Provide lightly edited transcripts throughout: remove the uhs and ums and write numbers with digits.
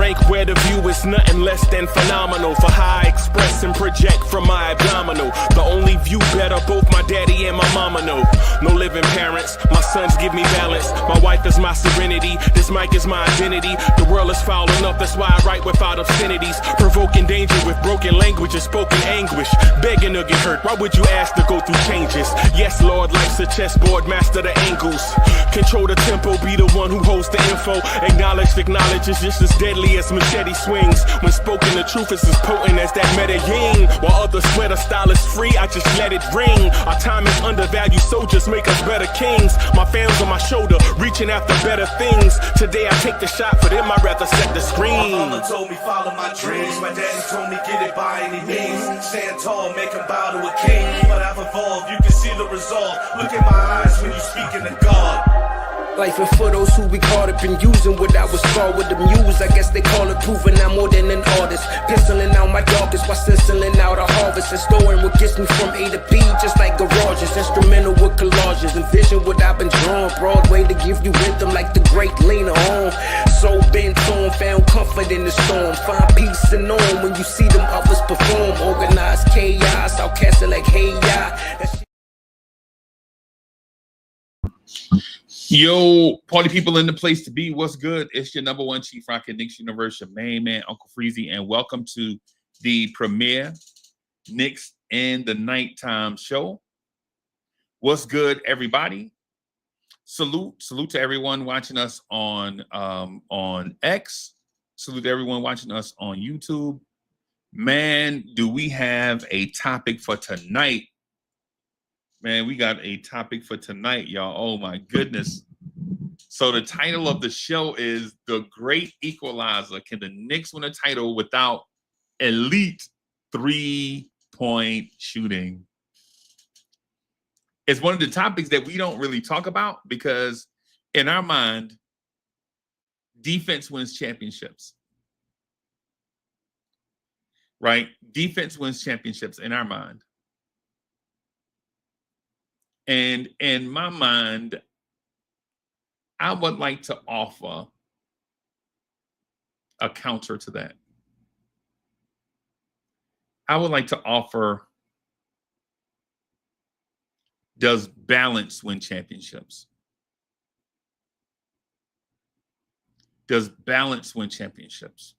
rank where the view is nothing less than phenomenal. For how I express and project from my abdominal. The only view better, both my daddy and my mama know. No living parents, my sons give me balance. My wife is my serenity, this mic is my identity. The world is foul enough, that's why I write without obscenities. Provoking danger with broken language and spoken anguish. Begging to get hurt, why would you ask to go through changes? Yes, Lord, life's a chessboard, master the angles. Control the tempo, be the one who holds the info. Acknowledge is just as deadly as machete swings. When spoken, the truth is as potent as that Medellin. While others swear the style is free, I just let it ring. Our time is undervalued, soldiers make us better kings. My fans on my shoulder, reaching after better things. Today I take the shot, for them I'd rather set the screen. My mama told me follow my dreams. My daddy told me get it by any means. Stand tall, make him bow to a king. But I've evolved, you can see the result. Look in my eyes when you speaking to God. Life and for those who be caught up in using what I was called with the muse. I guess they call it proving I'm more than an artist. Penciling out my darkest while stenciling out a harvest. And storing what gets me from A to B, just like garages. Instrumental with collages. Envision what I've been drawing. Broadway to give you rhythm like the great Lena on. So bent on, found comfort in the storm. Find peace and on when you see them others perform. Organized chaos, outcast it like hey ya. Yo, party people in the place to be. What's good? It's your number one Chief Rocket Knicks Universe, your main man, Uncle Freezy, and welcome to the premiere Knicks in the Nighttime show. What's good, everybody? Salute to everyone watching us on X. Salute to everyone watching us on YouTube. Man, do we have a topic for tonight? Man, we got a topic for tonight, y'all. Oh, my goodness. So the title of the show is The Great Equalizer. Can the Knicks win a title without elite three-point shooting? It's one of the topics that we don't really talk about because in our mind, defense wins championships. Right? Defense wins championships in our mind. And in my mind, I would like to offer a counter to that. I would like to offer, does balance win championships? Does balance win championships?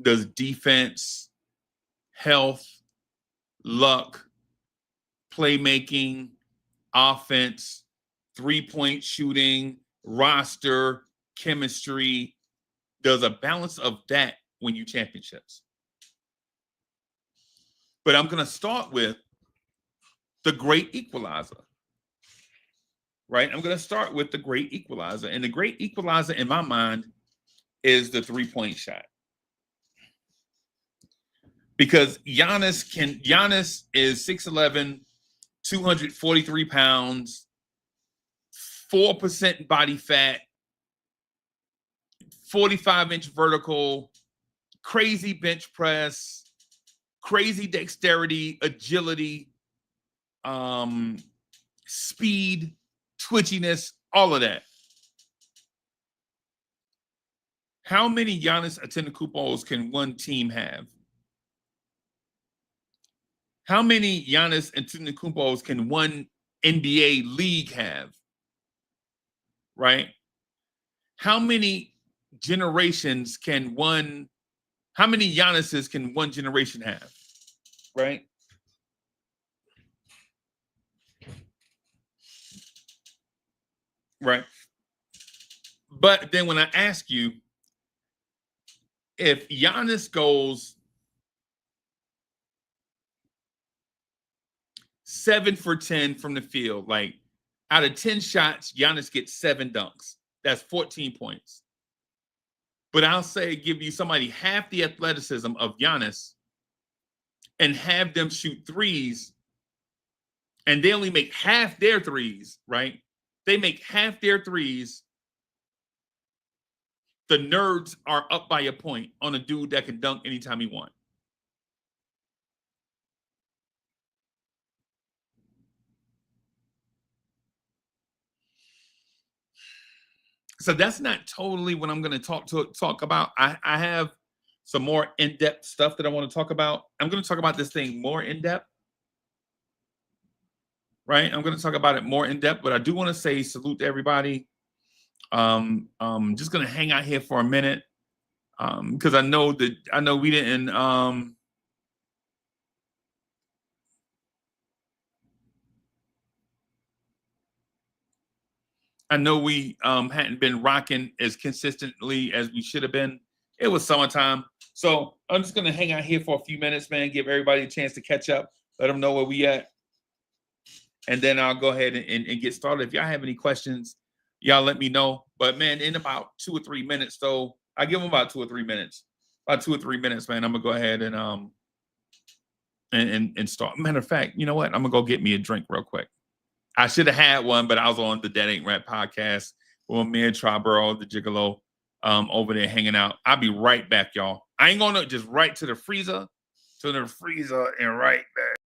Does defense, health, luck, playmaking, offense, three-point shooting, roster, chemistry, does a balance of that win you championships? But I'm going to start with the great equalizer, right? I'm going to start with the great equalizer. And the great equalizer in my mind is the three-point shot. Because Giannis is 6'11", 243 pounds, 4% body fat, 45-inch vertical, crazy bench press, crazy dexterity, agility, speed, twitchiness, all of that. How many Giannis Antetokounmpos can one team have? How many Giannis Antetokounmpos can one NBA league have? Right? How many generations can how many Giannis's can one generation have? Right? Right. But then when I ask you, if Giannis goes 7 for 10 from the field, like out of 10 shots, Giannis gets 7 dunks. That's 14 points. But I'll say give you somebody half the athleticism of Giannis and have them shoot threes, and they only make half their threes, right? They make half their threes. The nerds are up by a point on a dude that can dunk anytime he wants. So that's not totally what I'm going to talk about. I have some more in-depth stuff that I want to talk about. I'm going to talk about this thing more in-depth. Right? I'm going to talk about it more in-depth, but I do want to say salute to everybody. Just going to hang out here for a minute. Because I know we didn't I know we hadn't been rocking as consistently as we should have been. It was summertime. So I'm just gonna hang out here for a few minutes, man, give everybody a chance to catch up, let them know where we at. And then I'll go ahead and get started. If y'all have any questions, y'all let me know. But man, in about 2 or 3 minutes, though, I give them about 2 or 3 minutes. About 2 or 3 minutes, man. I'm gonna go ahead and start. Matter of fact, you know what? I'm gonna go get me a drink real quick. I should have had one, but I was on the That Ain't Rap podcast with me and Triborough, the Gigolo, over there hanging out. I'll be right back, y'all. I ain't gonna just right to the freezer, and right back.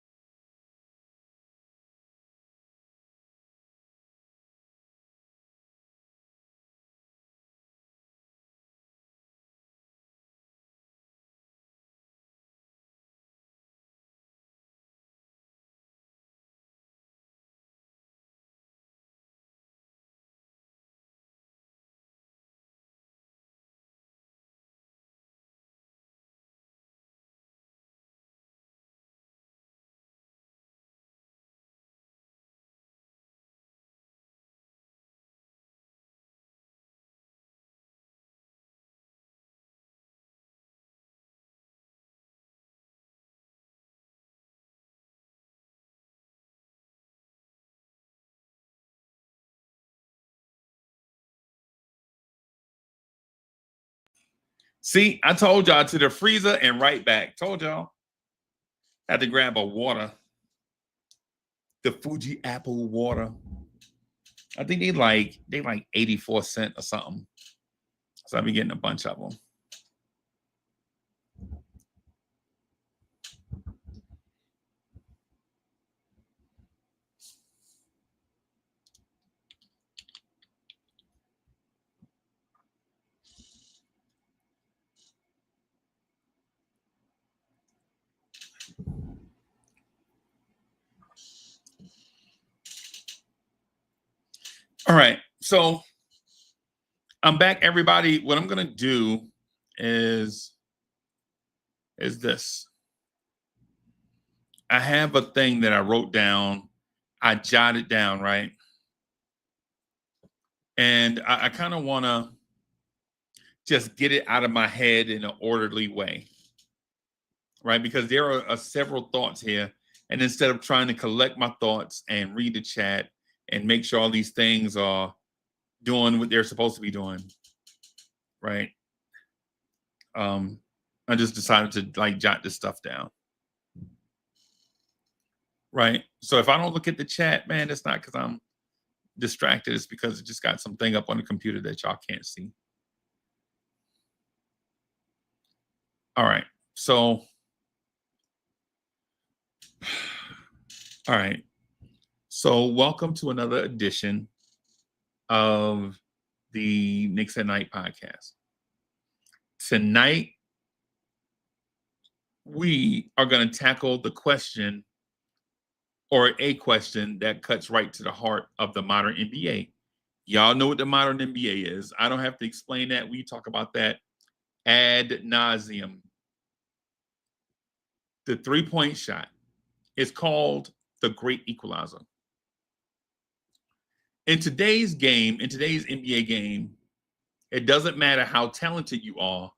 See, I told y'all, to the freezer and right back. Told y'all. Had to grab a water. The Fuji apple water. I think they like 84 cents or something. So I'll be getting a bunch of them. All right, so I'm back, everybody. What I'm gonna do is this. I have a thing that I wrote down. I jotted down, right? And I kind of want to just get it out of my head in an orderly way, right? Because there are several thoughts here. And instead of trying to collect my thoughts and read the chat and make sure all these things are doing what they're supposed to be doing, right? I just decided to jot this stuff down. Right. So if I don't look at the chat, man, it's not because I'm distracted. It's because it just got something up on the computer that y'all can't see. All right. So, all right. So welcome to another edition of the Knicks at Night podcast. Tonight, we are going to tackle the question, or a question that cuts right to the heart of the modern NBA. Y'all know what the modern NBA is. I don't have to explain that. We talk about that ad nauseum. The three-point shot is called the Great Equalizer. In today's game, in today's NBA game, it doesn't matter how talented you are,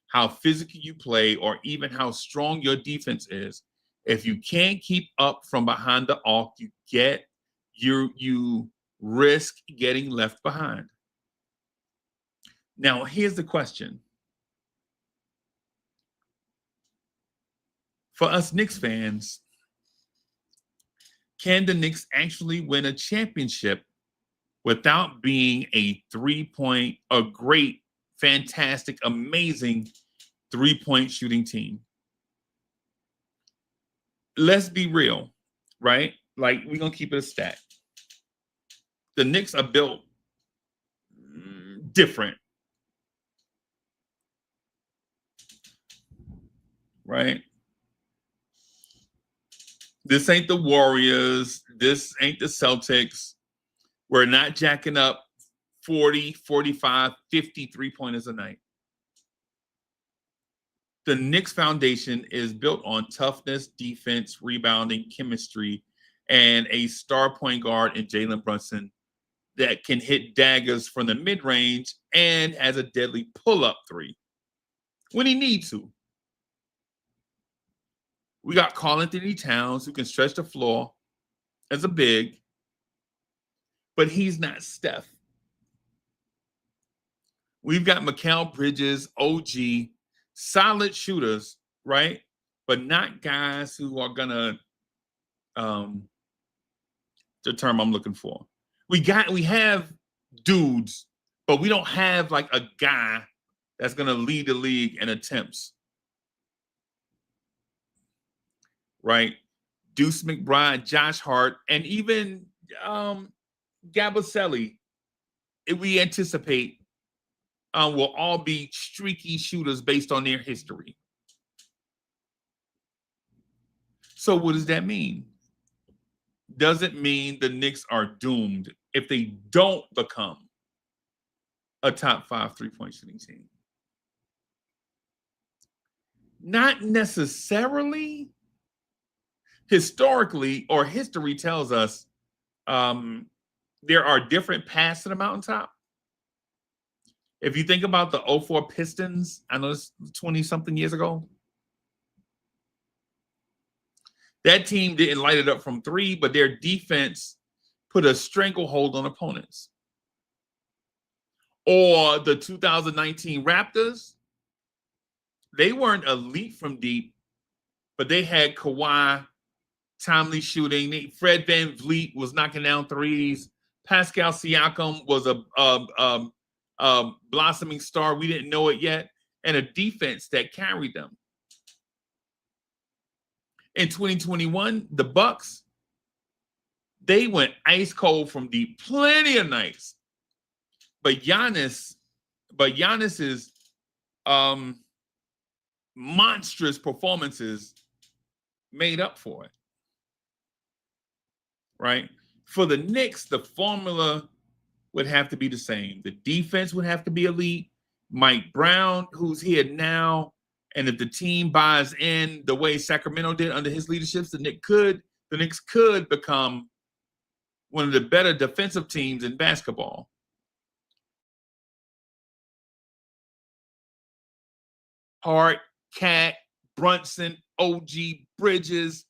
how physical you play, or even how strong your defense is. If you can't keep up from behind the arc, you risk getting left behind. Now, here's the question. For us Knicks fans, can the Knicks actually win a championship without being a great, fantastic, amazing three-point shooting team? Let's be real, right? Like, we're going to keep it a stat. The Knicks are built different. Right? This ain't the Warriors. This ain't the Celtics. We're not jacking up 40, 45, 50 3-pointers a night. The Knicks foundation is built on toughness, defense, rebounding, chemistry, and a star point guard in Jalen Brunson that can hit daggers from the mid-range and has a deadly pull-up three when he needs to. We got Karl-Anthony Towns, who can stretch the floor as a big, but he's not Steph. We've got Mikal Bridges, OG, solid shooters, right? But not guys who are gonna, the term I'm looking for. We have dudes, but we don't have like a guy that's gonna lead the league in attempts. Right? Deuce McBride, Josh Hart, and even Gabaselli, we anticipate will all be streaky shooters based on their history. So what does that mean? Does it mean the Knicks are doomed if they don't become a top 5 3-point shooting team? Not necessarily. Historically, or history tells us, there are different paths to the mountaintop. If you think about the 04 Pistons, I know it's 20-something years ago. That team didn't light it up from 3, but their defense put a stranglehold on opponents. Or the 2019 Raptors, they weren't elite from deep, but they had Kawhi, timely shooting. Fred VanVleet was knocking down threes. Pascal Siakam was a blossoming star. We didn't know it yet. And a defense that carried them. In 2021, the Bucks, they went ice cold from deep plenty of nights. But Giannis's monstrous performances made up for it. Right? For the Knicks, the formula would have to be the same. The defense would have to be elite. Mike Brown, who's here now, and if the team buys in the way Sacramento did under his leadership, the Knicks could become one of the better defensive teams in basketball. Hart, Cat, Brunson, OG, Bridges,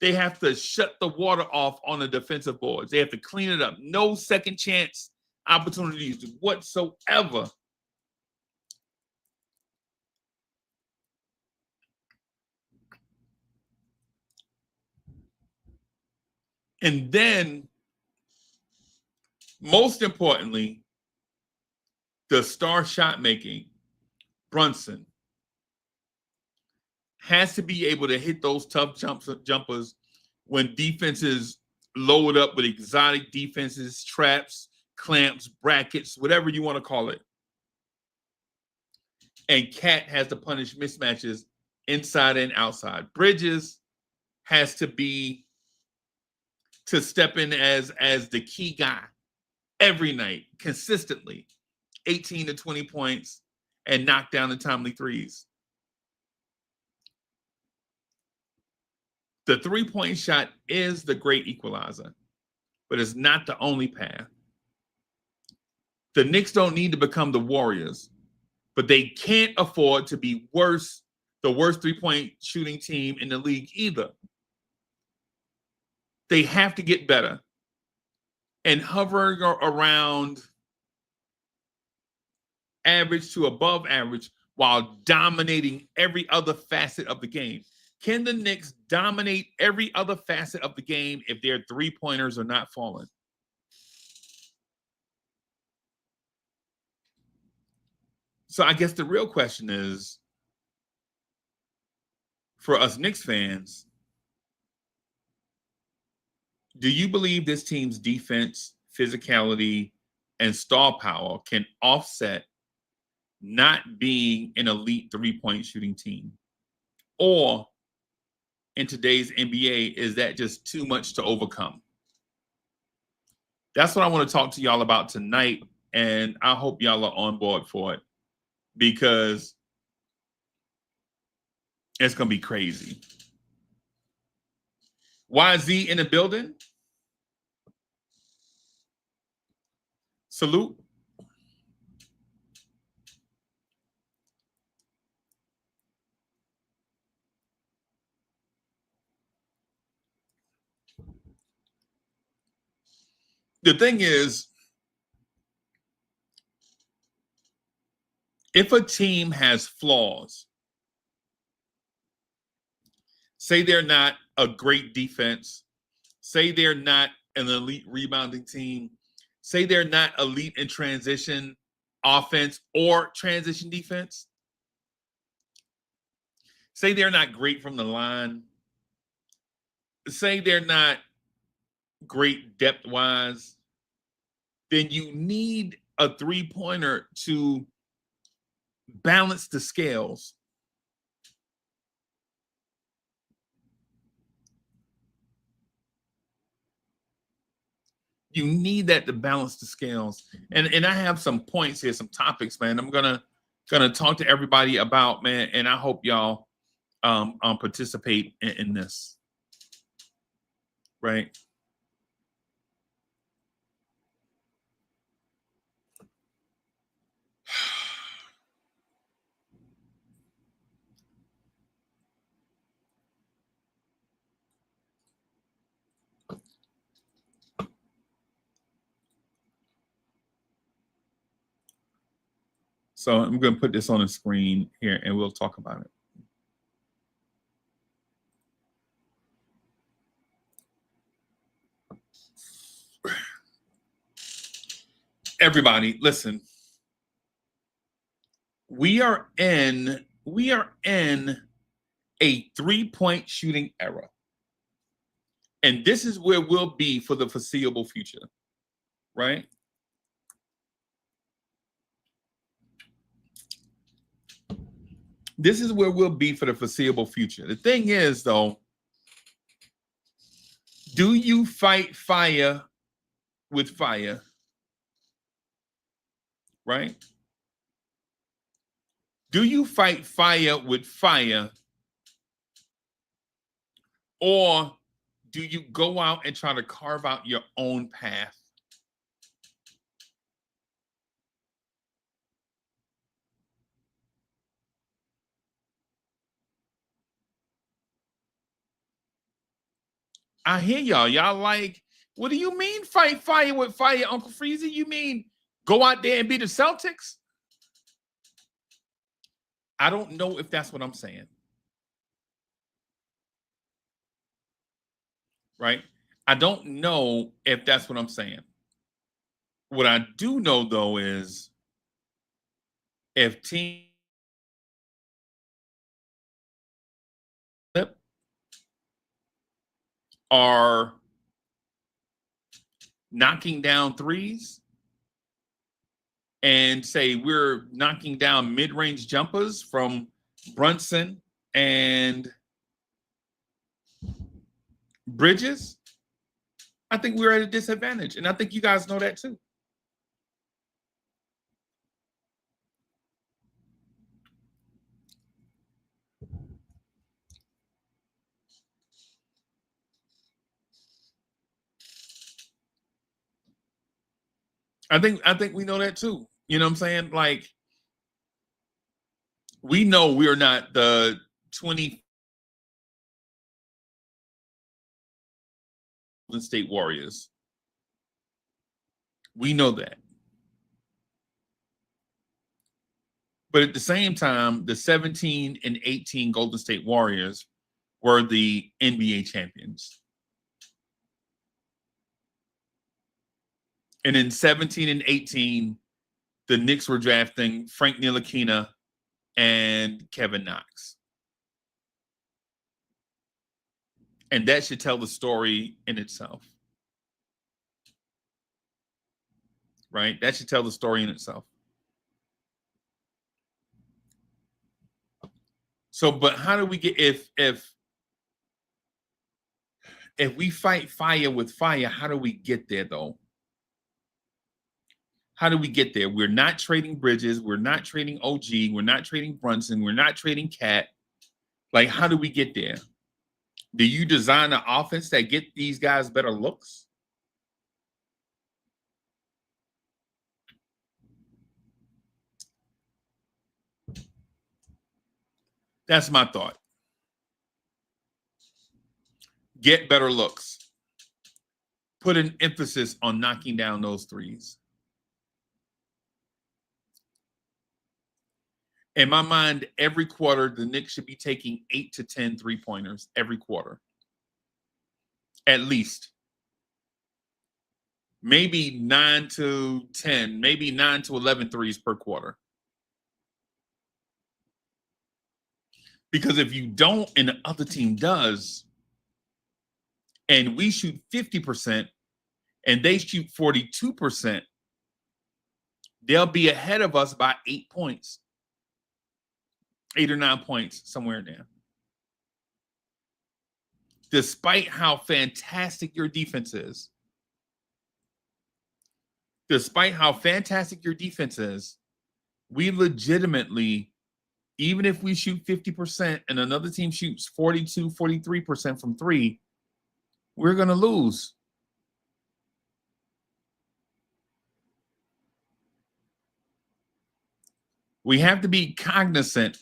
they have to shut the water off on the defensive boards. They have to clean it up. No second chance opportunities whatsoever. And then, most importantly, the star shot making, Brunson, has to be able to hit those tough jumpers when defenses load up with exotic defenses, traps, clamps, brackets, whatever you want to call it. And Cat has to punish mismatches inside and outside. Bridges has to step in as the key guy every night, consistently, 18 to 20 points, and knock down the timely threes. The three-point shot is the great equalizer, but it's not the only path. The Knicks don't need to become the Warriors, but they can't afford to be the worst three-point shooting team in the league either. They have to get better. And hovering around average to above average while dominating every other facet of the game. Can the Knicks dominate every other facet of the game if their three-pointers are not falling? So I guess the real question is, for us Knicks fans, do you believe this team's defense, physicality, and star power can offset not being an elite three-point shooting team? Or in today's NBA, is that just too much to overcome? That's what I want to talk to y'all about tonight, and I hope y'all are on board for it because it's going to be crazy. YZ in the building. Salute. The thing is, if a team has flaws, say they're not a great defense, say they're not an elite rebounding team, say they're not elite in transition offense or transition defense, say they're not great from the line, say they're not great depth-wise, then you need a three-pointer to balance the scales. You need that to balance the scales. And I have some points here, some topics, man. I'm gonna talk to everybody about, man, and I hope y'all participate in this. Right? So I'm going to put this on the screen here and we'll talk about it. Everybody, listen. We are in a three-point shooting era. And this is where we'll be for the foreseeable future, right? This is where we'll be for the foreseeable future. The thing is, though, do you fight fire with fire? Right? Do you fight fire with fire? Or do you go out and try to carve out your own path? I hear y'all. Y'all like, what do you mean fight fire with fire, Uncle Freezy? You mean go out there and be the Celtics? I don't know if that's what I'm saying. Right? I don't know if that's what I'm saying. What I do know, though, is if teams are knocking down threes and say we're knocking down mid-range jumpers from Brunson and Bridges, I think we're at a disadvantage. And I think you guys know that too. I think we know that too. You know what I'm saying? Like, we know we're not the 20 Golden State Warriors. We know that. But at the same time, the 17 and 18 Golden State Warriors were the NBA champions. And in 17 and 18, the Knicks were drafting Frank Ntilikina and Kevin Knox. And that should tell the story in itself. right? That should tell the story in itself. So, but how do we get if we fight fire with fire, how do we get there though? How do we get there? We're not trading Bridges, we're not trading OG, we're not trading Brunson, we're not trading Cat. Like, how do we get there? Do you design an offense that get these guys better looks? That's my thought. Get better looks. Put an emphasis on knocking down those threes. In my mind, every quarter, the Knicks should be taking 8 to 10 3-pointers every quarter. At least. Maybe 9 to 10, maybe 9 to 11 threes per quarter. Because if you don't and the other team does, and we shoot 50% and they shoot 42%, they'll be ahead of us by 8 points. 8 or 9 points, somewhere in there. Despite how fantastic your defense is. Despite how fantastic your defense is, we legitimately, even if we shoot 50% and another team shoots 42, 43% from three, we're going to lose. We have to be cognizant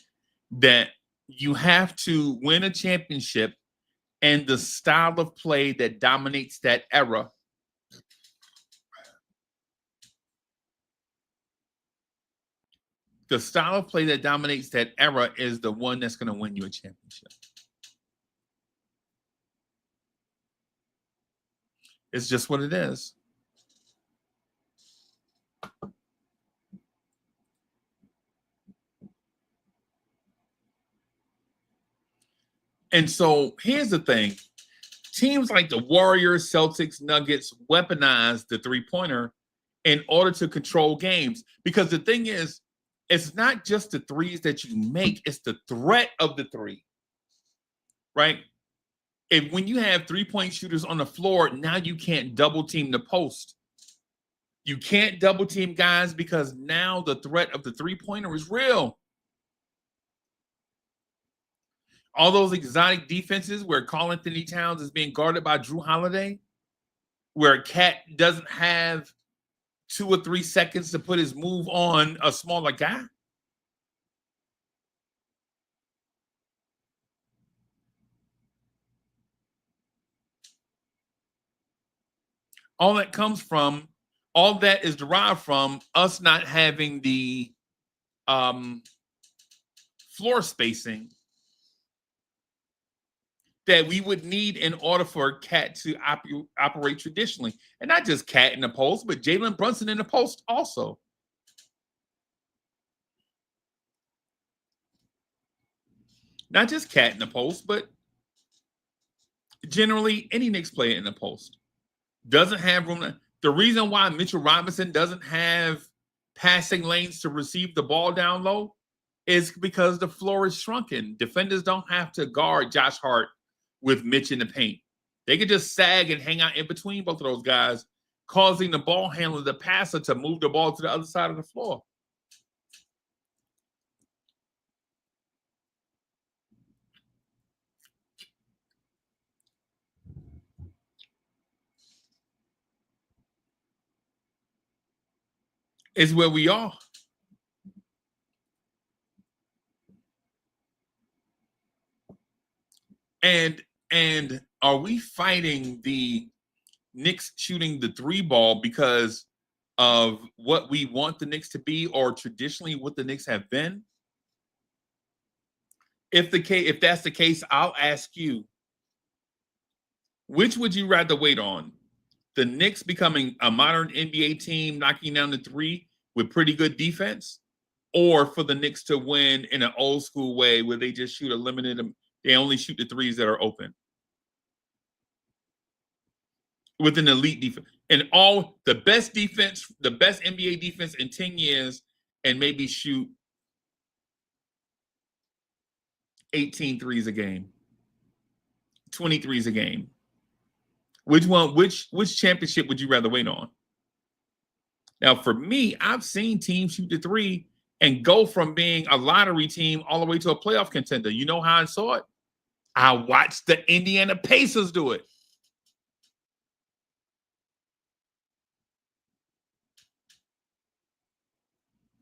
that you have to win a championship, and the style of play that dominates that era is the one that's going to win you a championship. It's just what it is. And so here's the thing. Teams like the Warriors, Celtics, Nuggets weaponize the three-pointer in order to control games. Because the thing is, it's not just the threes that you make, it's the threat of the three. Right? When you have three-point shooters on the floor, now you can't double-team the post. You can't double-team guys because now the threat of the three-pointer is real. All those exotic defenses where Karl-Anthony Towns is being guarded by Drew Holiday, where Cat doesn't have 2 or 3 seconds to put his move on a smaller guy. All that is derived from us not having the floor spacing that we would need in order for Cat to operate traditionally. And not just Cat in the post, but Jalen Brunson in the post also. Not just Cat in the post, but generally any Knicks player in the post. Doesn't have room. The reason why Mitchell Robinson doesn't have passing lanes to receive the ball down low is because the floor is shrunken. Defenders don't have to guard Josh Hart with Mitch in the paint. They could just sag and hang out in between both of those guys, causing the ball handler, the passer, to move the ball to the other side of the floor. Is where we are. And are we fighting the Knicks shooting the three ball because of what we want the Knicks to be, or traditionally what the Knicks have been? If that's the case, I'll ask you, which would you rather wait on? The Knicks becoming a modern NBA team, knocking down the three with pretty good defense, or for the Knicks to win in an old school way where they just shoot they only shoot the threes that are open? with an elite defense. And all the best defense, the best NBA defense in 10 years, and maybe shoot 18 threes a game, 20 threes a game. Which championship would you rather wait on? Now, for me, I've seen teams shoot the three and go from being a lottery team all the way to a playoff contender. You know how I saw it? I watched the Indiana Pacers do it.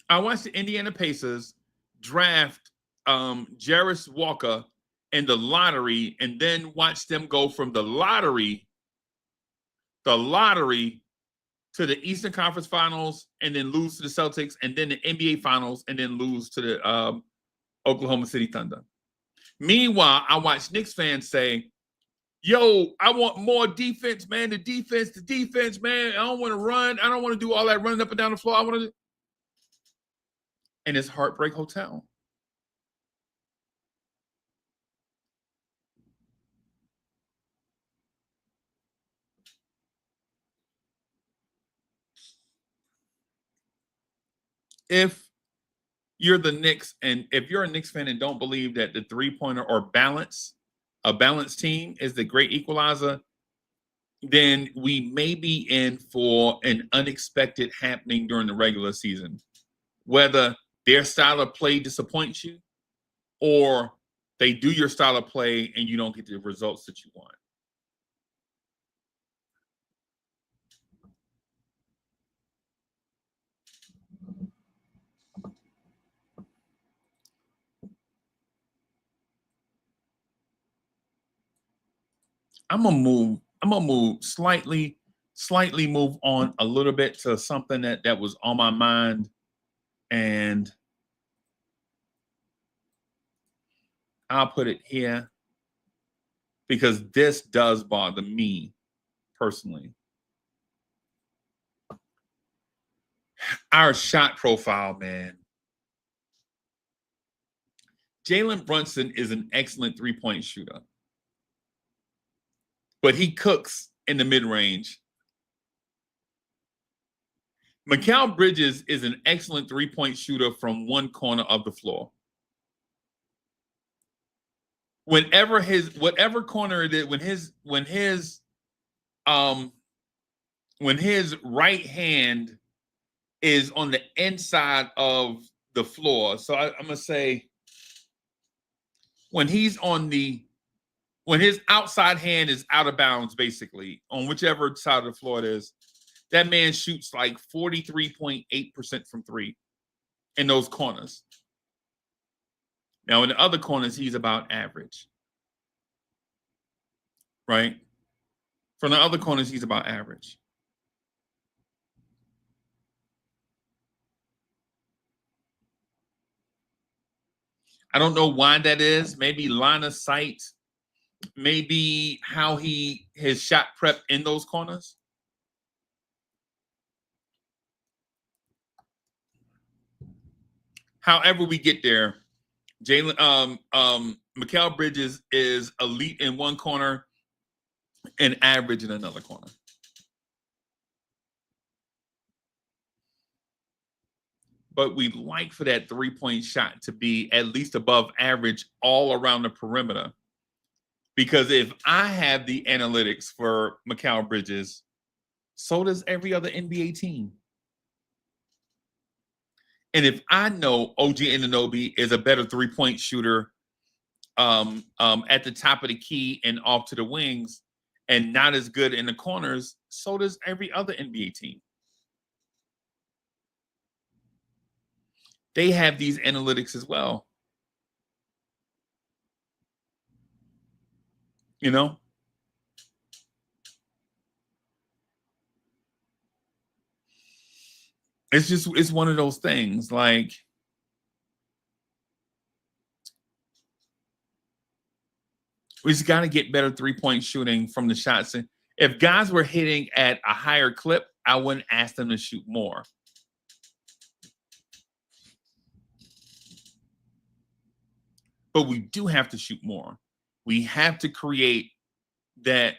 I watched the Indiana Pacers draft Jarris Walker in the lottery, and then watch them go from the lottery to the Eastern Conference Finals, and then lose to the Celtics, and then the NBA Finals, and then lose to the Oklahoma City Thunder. Meanwhile, I watch Knicks fans say, yo, I want more defense, man. The defense, man. I don't want to run. I don't want to do all that running up and down the floor. I want to. And it's Heartbreak Hotel. If you're the Knicks, and if you're a Knicks fan and don't believe that the three-pointer or a balanced team is the great equalizer, then we may be in for an unexpected happening during the regular season. Whether their style of play disappoints you, or they do your style of play and you don't get the results that you want. I'm gonna move slightly move on a little bit to something that was on my mind, and I'll put it here because this does bother me personally. Our shot profile, man. Jalen Brunson is an excellent three-point shooter, but he cooks in the mid-range. Mikal Bridges is an excellent three-point shooter from one corner of the floor. Whatever corner it is, when his right hand is on the inside of the floor. So I'm gonna say when his outside hand is out of bounds, basically, on whichever side of the floor it is, that man shoots like 43.8% from three in those corners. Now, in the other corners, he's about average. Right? From the other corners, he's about average. I don't know why that is. Maybe line of sight. Maybe how his shot prep in those corners. However we get there, Mikal Bridges is elite in one corner and average in another corner. But we'd like for that three-point shot to be at least above average all around the perimeter. Because if I have the analytics for Mikal Bridges, so does every other NBA team. And if I know OG Anunoby is a better three-point shooter at the top of the key and off to the wings and not as good in the corners, so does every other NBA team. They have these analytics as well. You know? It's one of those things. Like, we just got to get better three-point shooting from the shots. If guys were hitting at a higher clip, I wouldn't ask them to shoot more. But we do have to shoot more. We have to create that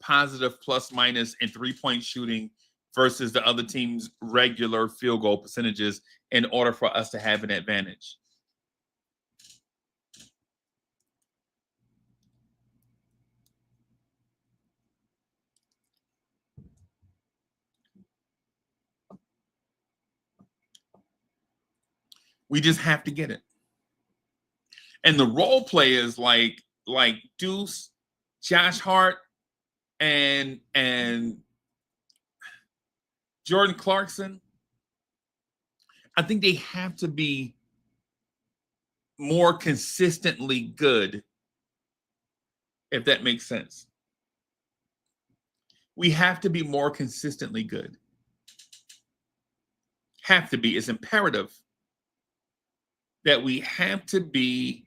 positive plus minus in 3-point shooting versus the other team's regular field goal percentages in order for us to have an advantage. We just have to get it. And the role players like Deuce, Josh Hart, and Jordan Clarkson, I think they have to be more consistently good, if that makes sense. We have to be more consistently good. Have to be. It's imperative that we have to be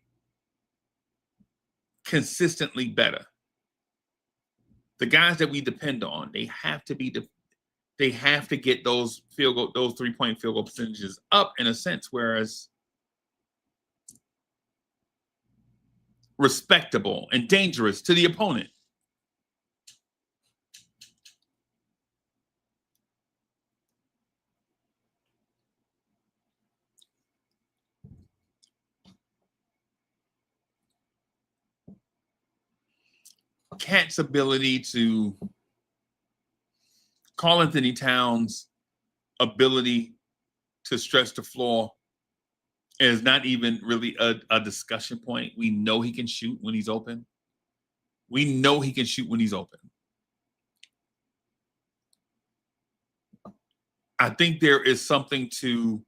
consistently better. The guys that we depend on, they have to get those 3-point field goal percentages up in a sense, whereas respectable and dangerous to the opponent. Cat's ability to Karl-Anthony Towns' ability to stretch the floor is not even really a discussion point. We know he can shoot when he's open. We know he can shoot when he's open. I think there is something to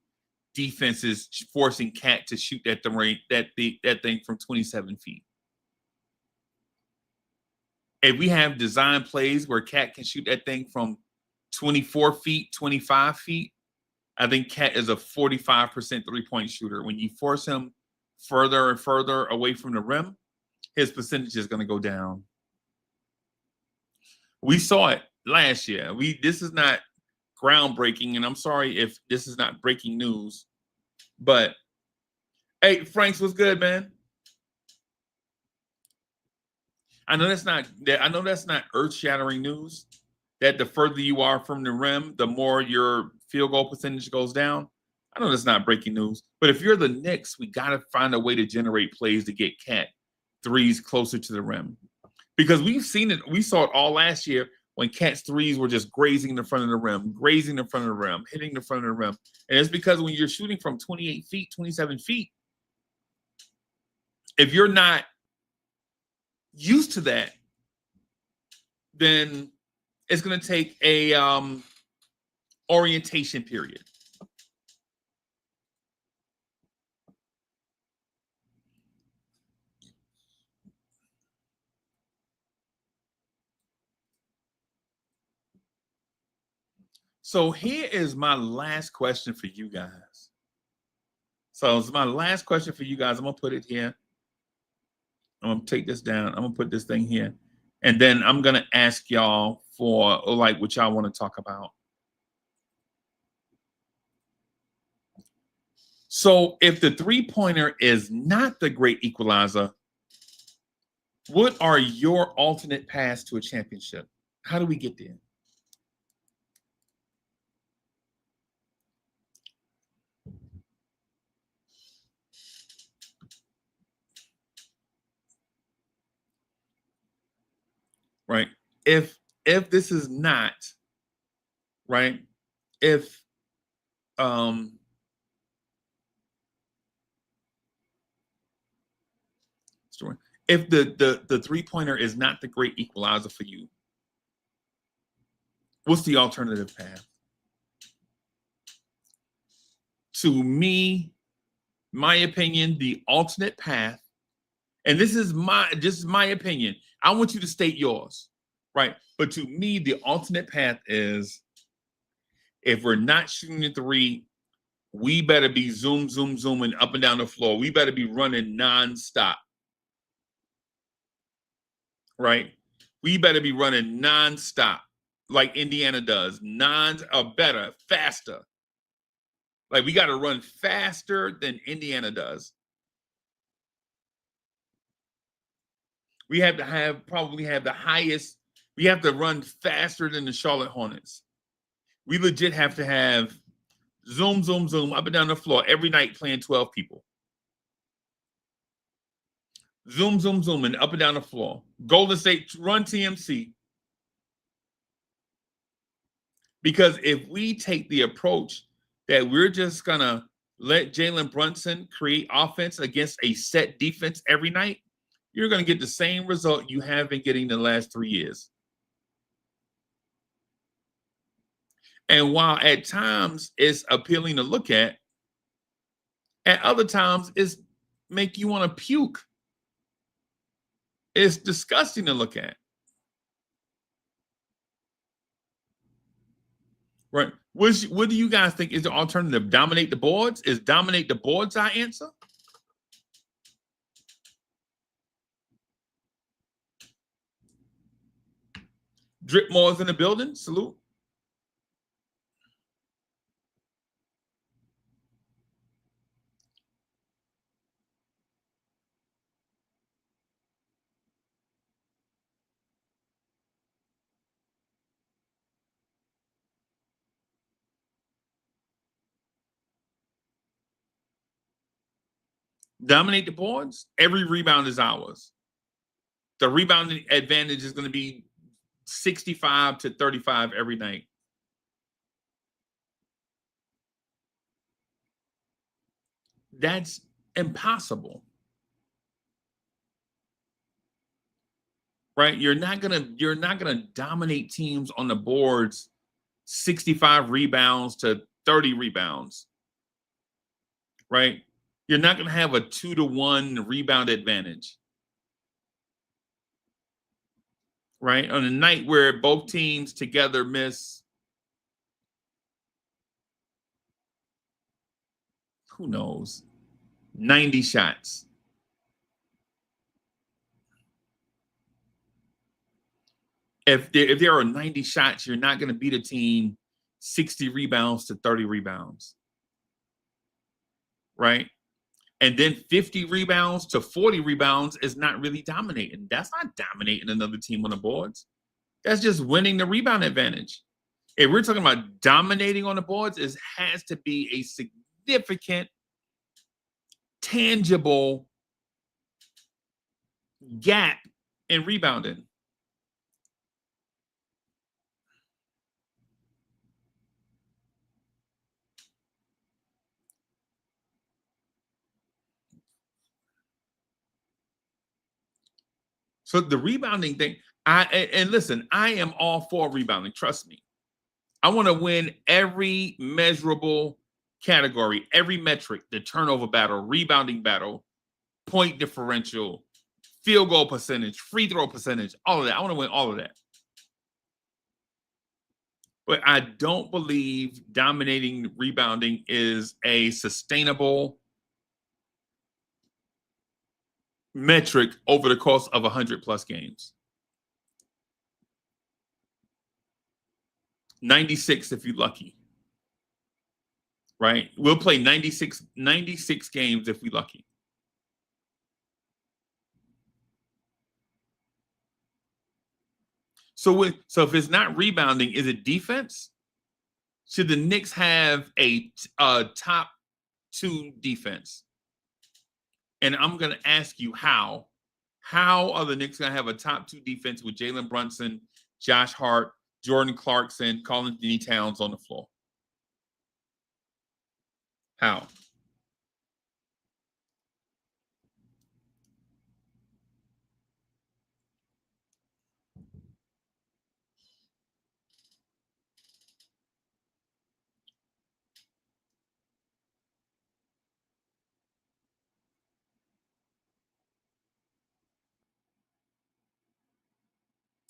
defenses forcing Cat to shoot at that thing from 27 feet. If we have design plays where Cat can shoot that thing from 24 feet, 25 feet, I think Cat is a 45% 3-point shooter. When you force him further and further away from the rim, his percentage is going to go down. We saw it last year. This is not groundbreaking, and I'm sorry if this is not breaking news, but hey, Franks, what's good, man? I know that's not earth-shattering news, that the further you are from the rim, the more your field goal percentage goes down. I know that's not breaking news. But if you're the Knicks, we got to find a way to generate plays to get Cat threes closer to the rim. Because we've seen it. We saw it all last year when Cat's threes were just grazing the front of the rim, hitting the front of the rim. And it's because when you're shooting from 28 feet, 27 feet, if you're not used to that, then it's going to take a orientation period. So here is my last question for you guys. So it's my last question for you guys. I'm going to put it here. I'm going to take this down. I'm going to put this thing here. And then I'm going to ask y'all for like what y'all want to talk about. So if the 3-pointer is not the great equalizer, what are your alternate paths to a championship? How do we get there? Right. If this is not right, if the 3-pointer is not the great equalizer for you, what's the alternative path? To me, my opinion, the alternate path, and this is my opinion. I want you to state yours, right? But to me, the alternate path is, if we're not shooting the 3, we better be zooming up and down the floor. We better be running nonstop, right? We better be running nonstop like Indiana does. Better, faster. Like we got to run faster than Indiana does. We have to probably have the highest We have to run faster than the Charlotte Hornets. We legit have to have zoom, zoom, zoom up and down the floor every night playing 12 people. Zoom, zoom, zoom, and up and down the floor. Golden State, run TMC. Because if we take the approach that we're just going to let Jalen Brunson create offense against a set defense every night, you're going to get the same result you have been getting the last 3 years. And while at times it's appealing to look at other times it's make you want to puke. It's disgusting to look at. Right. What do you guys think is the alternative? Dominate the boards? Is dominate the boards our answer? Drip Moore's in the building. Salute. Dominate the boards. Every rebound is ours. The rebounding advantage is going to be 65 to 35 every night. That's impossible. Right? You're not gonna dominate teams on the boards 65 rebounds to 30 rebounds. Right? You're not gonna have a 2-to-1 rebound advantage. Right? On a night where both teams together miss, who knows, 90 shots. If there are 90 shots, you're not going to beat a team 60 rebounds to 30 rebounds. Right? And then 50 rebounds to 40 rebounds is not really dominating. That's not dominating another team on the boards. That's just winning the rebound advantage. If we're talking about dominating on the boards, it has to be a significant, tangible gap in rebounding. So the rebounding thing, and listen, I am all for rebounding. Trust me. I want to win every measurable category, every metric, the turnover battle, rebounding battle, point differential, field goal percentage, free throw percentage, all of that. I want to win all of that. But I don't believe dominating rebounding is a sustainable metric over the course of 100+ games. 96 if you're lucky. Right? We'll play 96 games if we're lucky. So if it's not rebounding, is it defense? Should the Knicks have a top 2 defense? And I'm going to ask you how. How are the Knicks going to have a top 2 defense with Jalen Brunson, Josh Hart, Jordan Clarkson, Karl-Anthony Towns on the floor? How?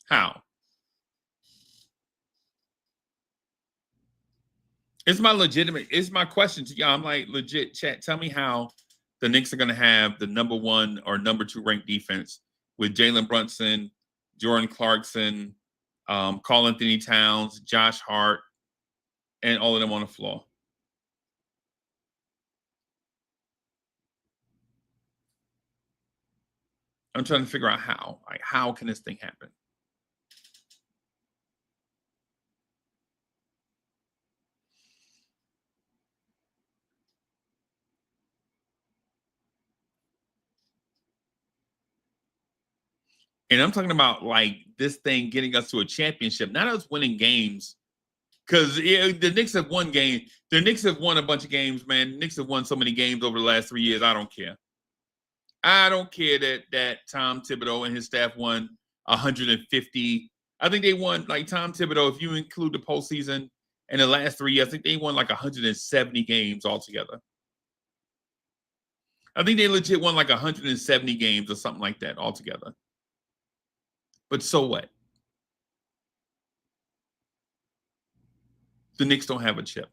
How? It's my question to y'all. I'm like, legit, chat, tell me how the Knicks are going to have the number 1 or number 2 ranked defense with Jalen Brunson, Jordan Clarkson, Karl-Anthony Towns, Josh Hart, and all of them on the floor. I'm trying to figure out how. Like, how can this thing happen? And I'm talking about like this thing getting us to a championship, not us winning games. Because the Knicks have won games. The Knicks have won a bunch of games, man. The Knicks have won so many games over the last 3 years. I don't care. I don't care that Tom Thibodeau and his staff won 150. I think they won, like Tom Thibodeau, if you include the postseason in the last 3 years, I think they won like 170 games altogether. I think they legit won like 170 games or something like that altogether. But so what? The Knicks don't have a chip.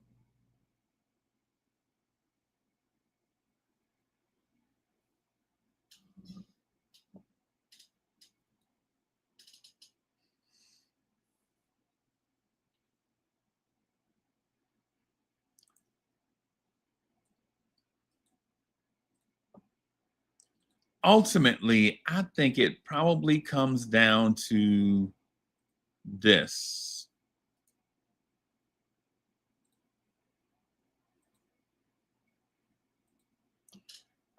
Ultimately, I think it probably comes down to this.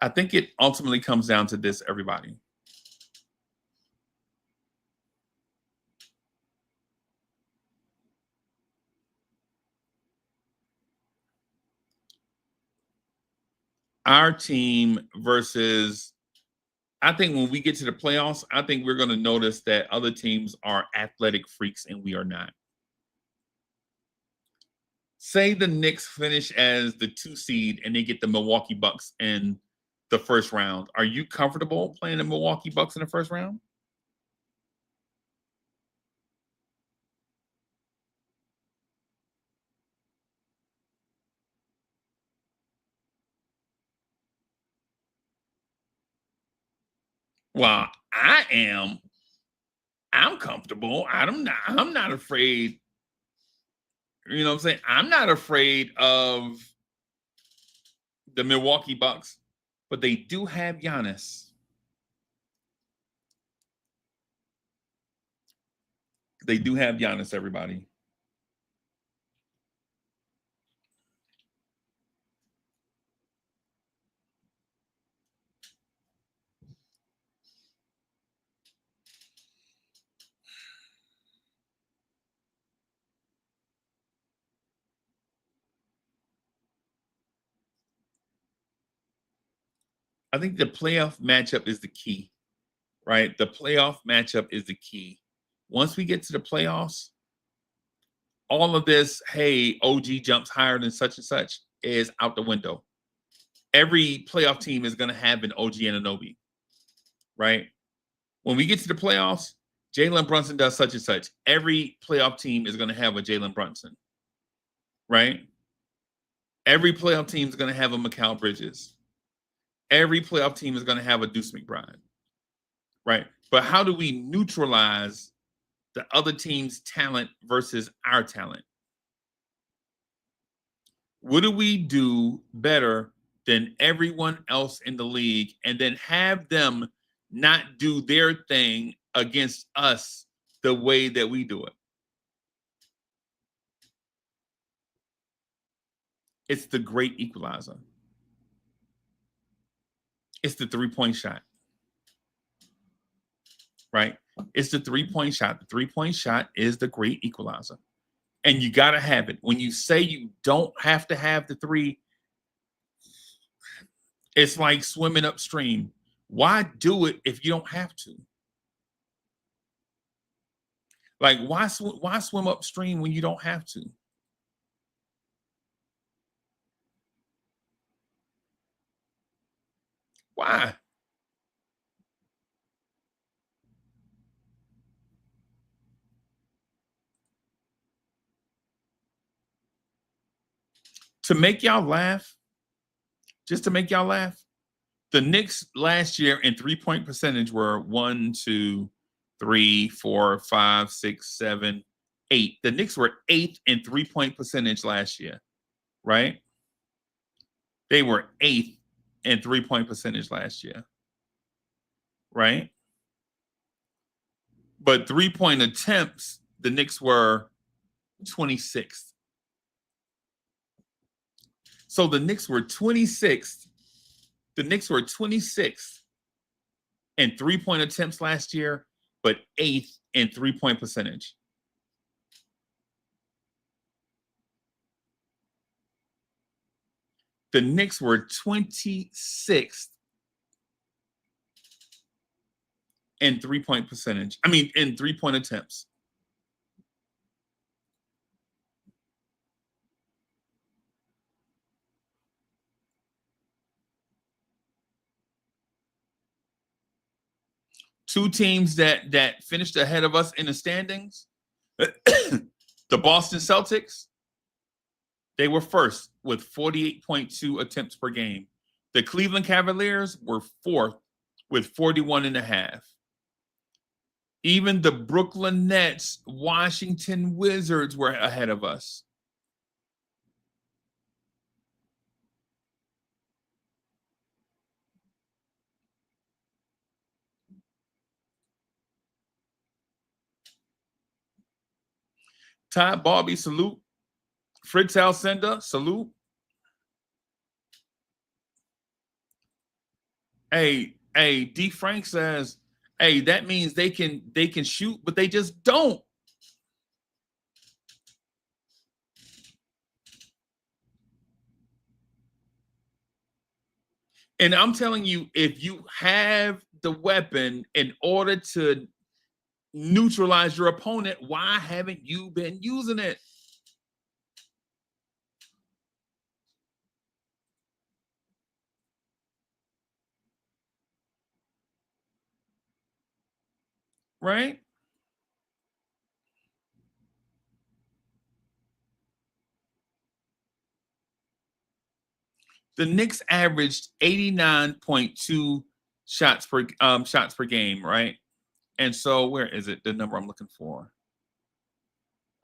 I think it ultimately comes down to this, everybody. Our team versus, I think when we get to the playoffs, I think we're going to notice that other teams are athletic freaks and we are not. Say the Knicks finish as the 2 seed and they get the Milwaukee Bucks in the first round. Are you comfortable playing the Milwaukee Bucks in the first round? Well, I am. I'm comfortable. I'm not afraid. You know what I'm saying? I'm not afraid of the Milwaukee Bucks, but they do have Giannis. They do have Giannis, everybody. I think the playoff matchup is the key, right? The playoff matchup is the key. Once we get to the playoffs, all of this, hey, OG jumps higher than such and such, is out the window. Every playoff team is going to have an OG Anunoby, right? When we get to the playoffs, Jalen Brunson does such and such. Every playoff team is going to have a Jalen Brunson, right? Every playoff team is going to have a Mikal Bridges. Every playoff team is going to have a Deuce McBride, right? But how do we neutralize the other team's talent versus our talent? What do we do better than everyone else in the league and then have them not do their thing against us the way that we do it? It's the great equalizer. It's the three-point shot, right? It's the three-point shot. The three-point shot is the great equalizer. And you got to have it. When you say you don't have to have the three, it's like swimming upstream. Why do it if you don't have to? Like, why swim upstream when you don't have to? Why? To make y'all laugh, just to make y'all laugh, the Knicks last year in three-point percentage were 1, 2, 3, 4, 5, 6, 7, 8. The Knicks were 8th in three-point percentage last year, right? They were 8th in three-point percentage last year, right? But three-point attempts, the Knicks were 26th. So the Knicks were 26th. The Knicks were 26th in three-point attempts last year but 8th in three-point percentage. The Knicks were 26th in three-point percentage. I mean, in three-point attempts. Two teams that finished ahead of us in the standings. The Boston Celtics, they were first with 48.2 attempts per game. The Cleveland Cavaliers were fourth with 41.5. Even the Brooklyn Nets, Washington Wizards were ahead of us. Todd Bobby, salute. Fritz Alcindor, salute. Hey, D. Frank says, hey, that means they can shoot, but they just don't. And I'm telling you, if you have the weapon in order to neutralize your opponent, why haven't you been using it? Right? The Knicks averaged 89.2 shots per game, right? And so where is it? The number I'm looking for.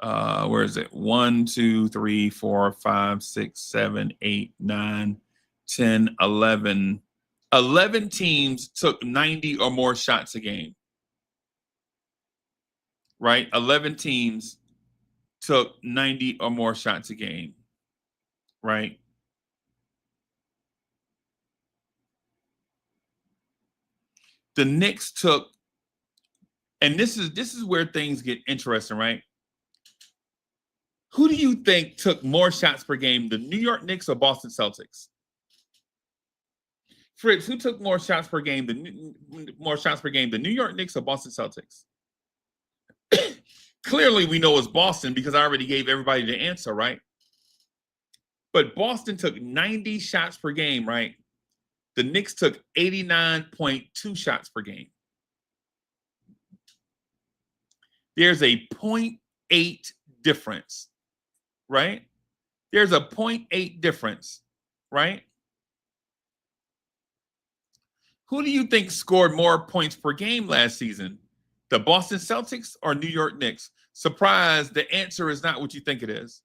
Where is it? 1, 2, 3, 4, 5, 6, 7, 8, 9, 10, 11. 11 teams took 90 or more shots a game. Right? 11 teams took 90 or more shots a game. Right? The Knicks took, and this is where things get interesting, right? Who do you think took more shots per game, the New York Knicks or Boston Celtics? Fritz, who took more shots per game, the New York Knicks or Boston Celtics? Clearly, we know it's Boston because I already gave everybody the answer, right? But Boston took 90 shots per game, right? The Knicks took 89.2 shots per game. There's a 0.8 difference, right? There's a 0.8 difference, right? Who do you think scored more points per game last season? The Boston Celtics or New York Knicks? Surprise, the answer is not what you think it is.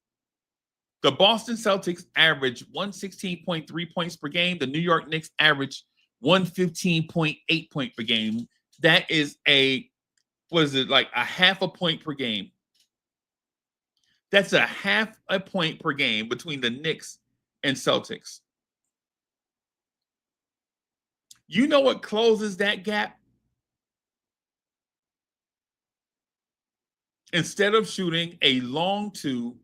The Boston Celtics averaged 116.3 points per game. The New York Knicks averaged 115.8 points per game. That is like a half a point per game. That's a half a point per game between the Knicks and Celtics. You know what closes that gap? Instead of shooting a long two,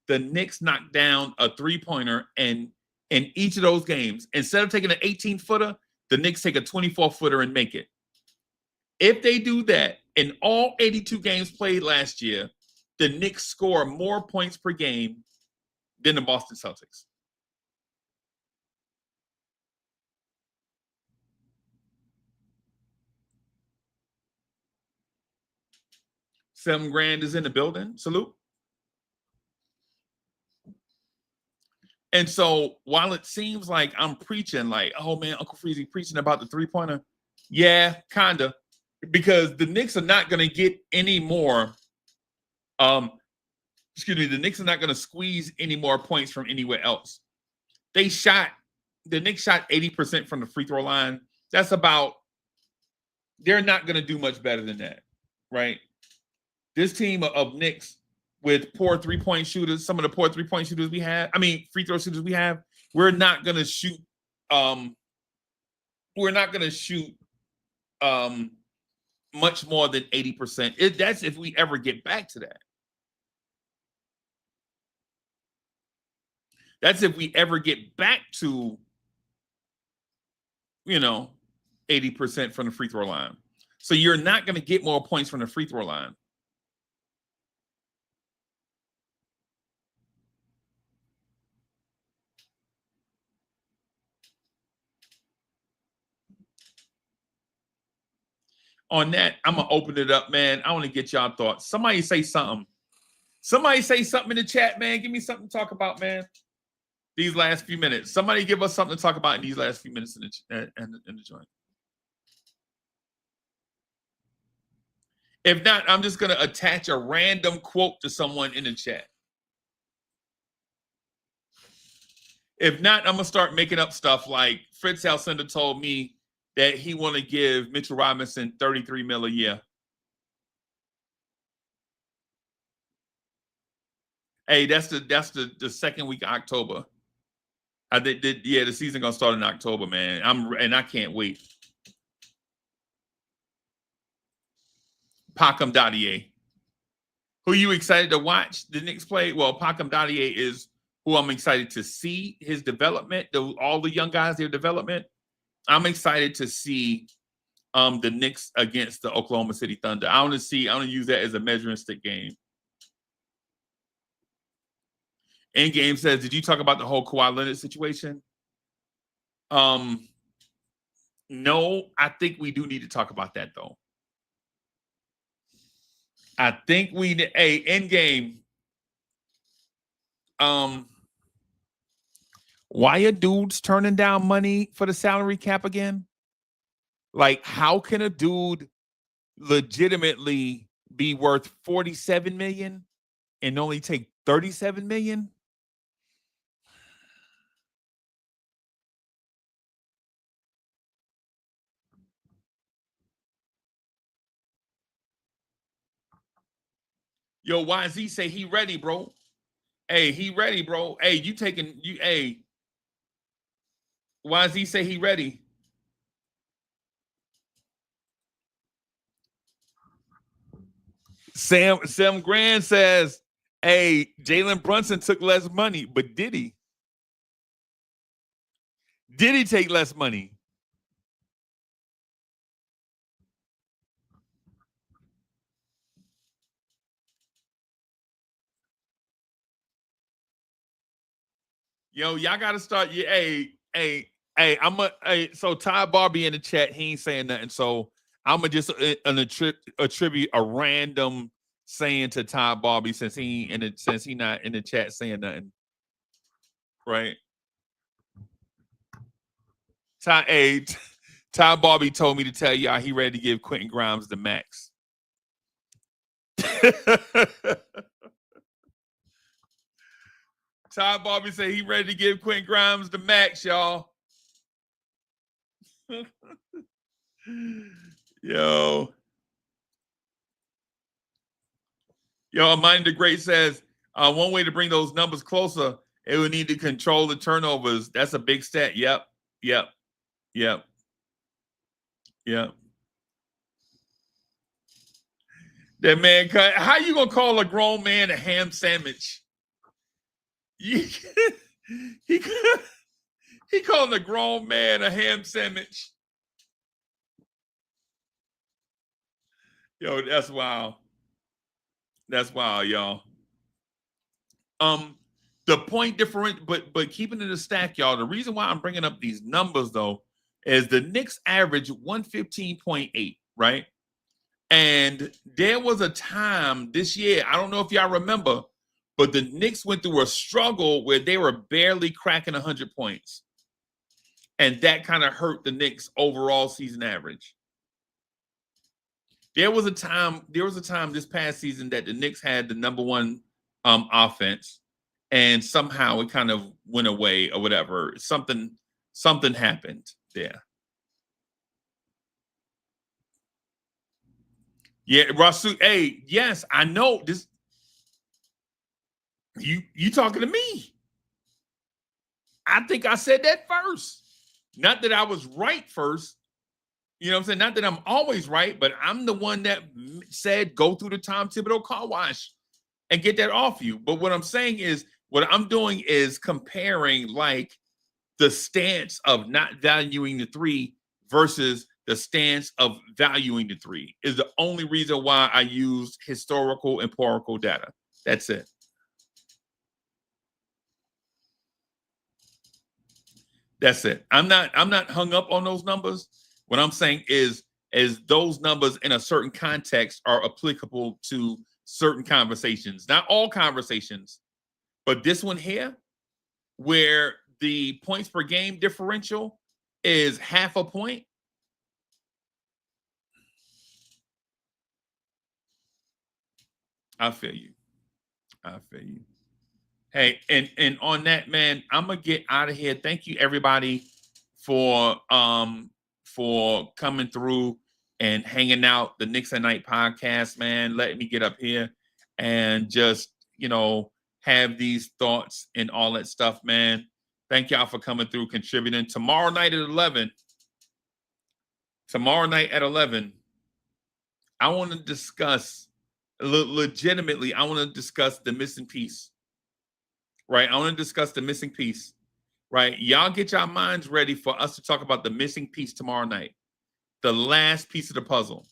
the Knicks knocked down a three-pointer, and in each of those games, instead of taking an 18-footer, the Knicks take a 24-footer and make it. If they do that in all 82 games played last year, the Knicks score more points per game than the Boston Celtics. $7,000 is in the building. Salute. And so while it seems like I'm preaching like, oh man, Uncle Freezy preaching about the three-pointer. Yeah, kind of. Because the Knicks are not going to get any more. The Knicks are not going to squeeze any more points from anywhere else. The Knicks shot 80% from the free throw line. That's about, they're not going to do much better than that, right? This team of Knicks with poor three-point shooters, some of the poor three-point shooters we have, free throw shooters we have, we're not going to shoot much more than 80%. That's if we ever get back to that. That's if we ever get back to, 80% from the free throw line. So you're not going to get more points from the free throw line. On that, I'm going to open it up, man. I want to get y'all thoughts. Somebody say something. Somebody say something in the chat, man. Give me something to talk about, man. These last few minutes. Somebody give us something to talk about in these last few minutes in the joint. If not, I'm just going to attach a random quote to someone in the chat. If not, I'm going to start making up stuff like Fritz Alcindor told me that he want to give Mitchell Robinson $33 million a year. Hey, that's the second week of October. The season gonna start in October, man. I can't wait. Pacom Dadier. Who you excited to watch the Knicks play? Well, Pacom Dadier is who I'm excited to see his development. All the young guys, their development. I'm excited to see the Knicks against the Oklahoma City Thunder. I want to use that as a measuring stick game. Endgame says, did you talk about the whole Kawhi Leonard situation? No, I think we do need to talk about that, though. I think Endgame. Why are dudes turning down money for the salary cap again? Like, how can a dude legitimately be worth $47 million and only take $37 million? Yo, YZ say he ready, bro. Hey, he ready, bro. Hey, YZ say he ready. Sam Grand says, hey, Jalen Brunson took less money, but did he? Did he take less money? Yo, y'all gotta start. So Ty Barbie in the chat, he ain't saying nothing. So I'm gonna just attribute a random saying to Ty Barbie since he not in the chat saying nothing. Right. Ty Barbie told me to tell y'all he ready to give Quentin Grimes the max. Ty Barbie said he ready to give Quentin Grimes the max, y'all. Yo, Amanda the Great says, one way to bring those numbers closer, it would need to control the turnovers. That's a big stat. Yep. That man, how you gonna call a grown man a ham sandwich? He called a grown man a ham sandwich. Yo, that's wild. That's wild, y'all. The point different, but keeping it a stack, y'all. The reason why I'm bringing up these numbers though is the Knicks average 115.8, right? And there was a time this year, I don't know if y'all remember, but the Knicks went through a struggle where they were barely cracking 100 points. And that kind of hurt the Knicks' overall season average. There was a time this past season that the Knicks had the number one offense, and somehow it kind of went away or whatever. Something happened there. Yeah, Rasu. Hey, yes, I know this. You talking to me? I think I said that first. Not that I was right first. You know what I'm saying? Not that I'm always right, but I'm the one that said go through the Tom Thibodeau car wash and get that off you. But what I'm saying is, what I'm doing is comparing like the stance of not valuing the three versus the stance of valuing the three is the only reason why I used historical empirical data. That's it. That's it. I'm not hung up on those numbers. What I'm saying is those numbers in a certain context are applicable to certain conversations. Not all conversations, but this one here, where the points per game differential is half a point. I feel you. I feel you. Hey, and on that, man, I'm gonna get out of here. Thank you, everybody, for coming through and hanging out the Knicks at Night podcast, man. Letting me get up here and just, you know, have these thoughts and all that stuff, man. Thank y'all for coming through, contributing. Tomorrow night at 11, I want to discuss, legitimately, I want to discuss the missing piece, right? I want to discuss the missing piece, right? Y'all get your minds ready for us to talk about the missing piece tomorrow night, the last piece of the puzzle,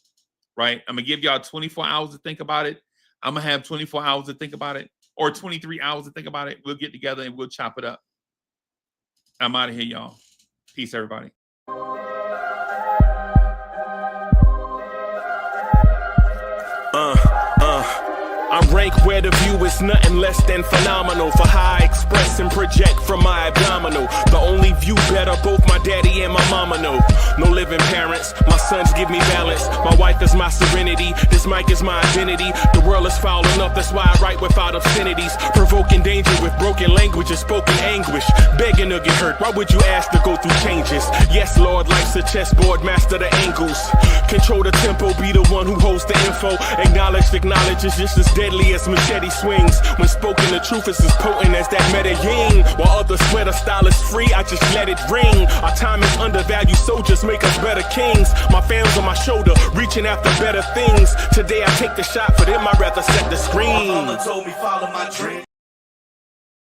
right? I'm going to give y'all 24 hours to think about it. I'm going to have 24 hours to think about it, or 23 hours to think about it. We'll get together and we'll chop it up. I'm out of here, y'all. Peace, everybody. I rank where the view is nothing less than phenomenal. For how I express and project from my abdominal. The only view better, both my daddy and my mama know. No living parents, my sons give me balance. My wife is my serenity, this mic is my identity. The world is foul enough, that's why I write without obscenities. Provoking danger with broken language and spoken anguish. Begging to get hurt, why would you ask to go through changes? Yes, Lord, life's a chessboard, master the angles. Control the tempo, be the one who holds the info. Acknowledge is just as deadly as machete swings. When spoken, the truth is as potent as that Medellin. While others swear the style is free, I just let it ring. Our time is undervalued, soldiers make us better kings. My family's on my shoulder, reaching after better things. Today I take the shot, for them I'd rather set the screen. My mama told me follow my dream.